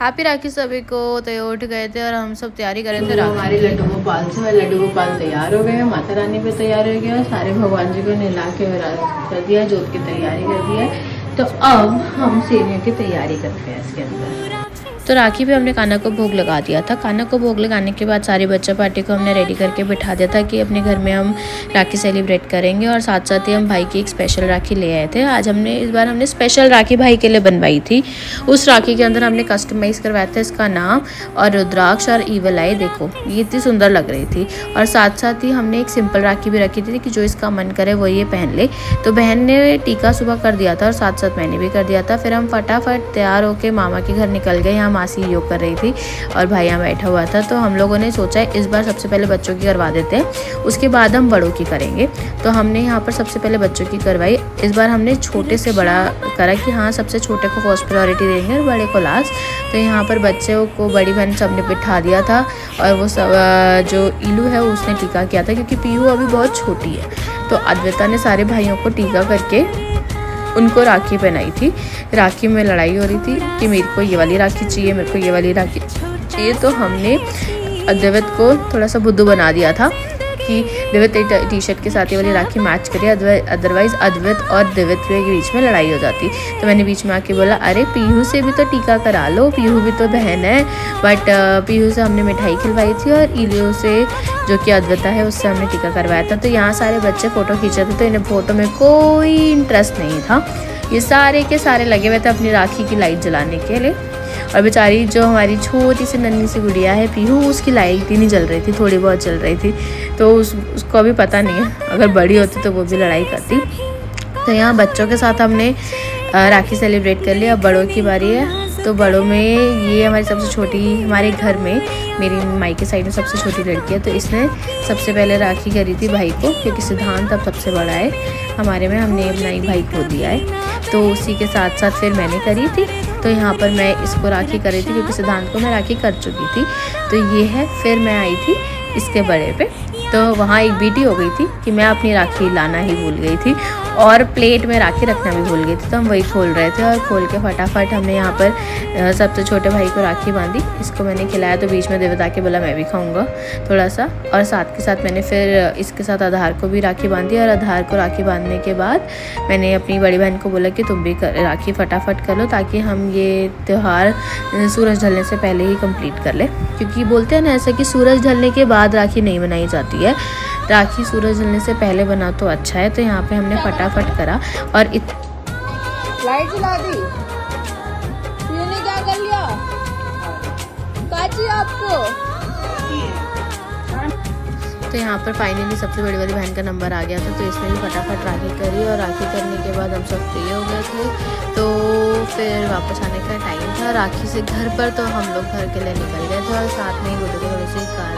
Happy राखी सभी को। तो ये उठ गए थे और हम सब तैयारी कर रहे थे। हमारे लड्डू गोपाल से लड्डू गोपाल तैयार हो गए, माता रानी भी तैयार हो गया और सारे भगवान जी को नहला के कर दिया, जोत की तैयारी कर दी है। तो अब हम सेवियों की तैयारी करते हैं इसके अंदर। तो राखी पे हमने कान्हा को भोग लगा दिया था। कान्हा को भोग लगाने के बाद सारी बच्चा पार्टी को हमने रेडी करके बिठा दिया था कि अपने घर में हम राखी सेलिब्रेट करेंगे और साथ साथ ही हम भाई की एक स्पेशल राखी ले आए थे। आज इस बार हमने स्पेशल राखी भाई के लिए बनवाई थी। उस राखी के अंदर हमने कस्टमाइज़ करवाया था इसका नाम और रुद्राक्ष और ईवल आई, देखो ये इतनी सुंदर लग रही थी। और साथ साथ ही हमने एक सिंपल राखी भी रखी थी कि जो इसका मन करे वो ये पहन ले। तो बहन ने टीका सुबह कर दिया था और साथ साथ मैंने भी कर दिया था। फिर हम फटाफट तैयार होकर मामा के घर निकल गए। यहाँ मासी योग कर रही थी और भाई यहाँ बैठा हुआ था। तो हम लोगों ने सोचा इस बार सबसे पहले बच्चों की करवा देते हैं, उसके बाद हम बड़ों की करेंगे। तो हमने यहाँ पर सबसे पहले बच्चों की करवाई। इस बार हमने छोटे से बड़ा करा कि हाँ सबसे छोटे को फर्स्ट प्रायोरिटी देंगे और बड़े को लास्ट। तो यहाँ पर बच्चों को बड़ी बहन सबने बिठा दिया था और वो सब जो इलू है उसने टीका किया था क्योंकि पीहू अभी बहुत छोटी है। तो अद्वैता ने सारे भाइयों को टीका करके उनको राखी पहनाई थी। राखी में लड़ाई हो रही थी कि मेरे को ये वाली राखी चाहिए, मेरे को ये वाली राखी चाहिए। तो हमने अद्वैत को थोड़ा सा बुद्धू बना दिया था कि अद्वैत टी शर्ट के साथ ये वाली राखी मैच करिए, अदरवाइज अद्वैत और अद्वैत के बीच में लड़ाई हो जाती। तो मैंने बीच में आके बोला अरे पीहू से भी तो टीका करा लो, पीहू भी तो बहन है। बट पीहू से हमने मिठाई खिलवाई थी और इलियो से जो कि अद्वैता है उससे हमने टीका करवाया था। तो यहाँ सारे बच्चे फ़ोटो खींचे थे तो इन्हें फ़ोटो में कोई इंटरेस्ट नहीं था। ये सारे के सारे लगे हुए थे अपनी राखी की लाइट जलाने के लिए। और बेचारी जो हमारी छोटी सी नन्ही सी गुड़िया है पीहू, उसकी लाइट ही नहीं जल रही थी, थोड़ी बहुत जल रही थी। तो उसको अभी पता नहीं है, अगर बड़ी होती तो वो भी लड़ाई करती। तो यहाँ बच्चों के साथ हमने राखी सेलिब्रेट कर लिया। अब बड़ों की बारी है। तो बड़ों में ये हमारी सबसे छोटी, हमारे घर में मेरी माई के साइड में सबसे छोटी लड़की है। तो इसने सबसे पहले राखी करी थी भाई को क्योंकि सिद्धांत अब सबसे बड़ा है हमारे में, हमने अपना एक भाई खो दिया है। तो उसी के साथ साथ फिर मैंने करी थी। तो यहाँ पर मैं इसको राखी कर रही थी क्योंकि सिद्धांत को मैं राखी कर चुकी थी। तो ये है, फिर मैं आई थी इसके बड़े पे। तो वहाँ एक बीटी हो गई थी कि मैं अपनी राखी लाना ही भूल गई थी और प्लेट में राखी रखना भी भूल गई थी। तो हम वही खोल रहे थे और खोल के फटाफट हमने यहाँ पर सबसे छोटे भाई को राखी बांधी। इसको मैंने खिलाया तो बीच में देवता के बोला मैं भी खाऊंगा थोड़ा सा। और साथ के साथ मैंने फिर इसके साथ आधार को भी राखी बांधी और आधार को राखी बांधने के बाद मैंने अपनी बड़ी बहन को बोला कि तुम भी राखी फटाफट कर लो ताकि हम ये त्यौहार सूरज ढलने से पहले ही कंप्लीट कर ले। क्योंकि बोलते हैं ना ऐसा कि सूरज ढलने के बाद राखी नहीं बनाई जाती है, राखी सूरज ढलने से पहले बना तो अच्छा है। तो यहाँ पे हमने फटाफट करा और लाइट जला दी। ने क्या कर लिया काची आपको। तो यहाँ पर फाइनली सबसे बड़ी वाली बहन का नंबर आ गया था। तो इसने भी फटाफट राखी करी और राखी करने के बाद हम सब फ्री हो गए थे। तो फिर वापस आने का टाइम था राखी से घर पर। तो हम लोग घर के लिए निकल गए थे और साथ में ही थोड़ी सी कार